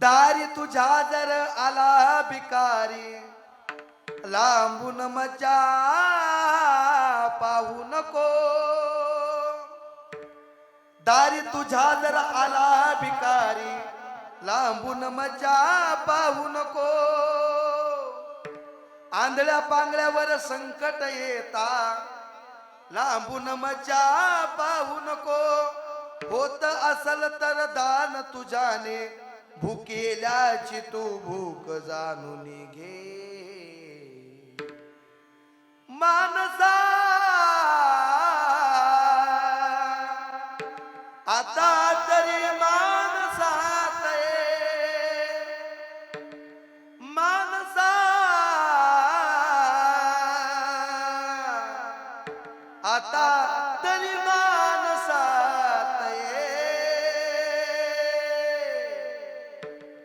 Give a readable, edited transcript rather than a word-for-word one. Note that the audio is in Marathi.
दारी तुझ्या जर आला भिकारी, लांबून मजा पाहू नको. दारी तुझ्या जर आला भिकारी, लांबून मजा पाहू नको. आंधळ्या पांगळ्यावर संकट येता, लांबून मजा पाहू नको. होत असल तर दान तुझ्याने, भुकेल्याची तू भूक जाणून घे. मानसा आता तरी मानसात ये. मानसा आता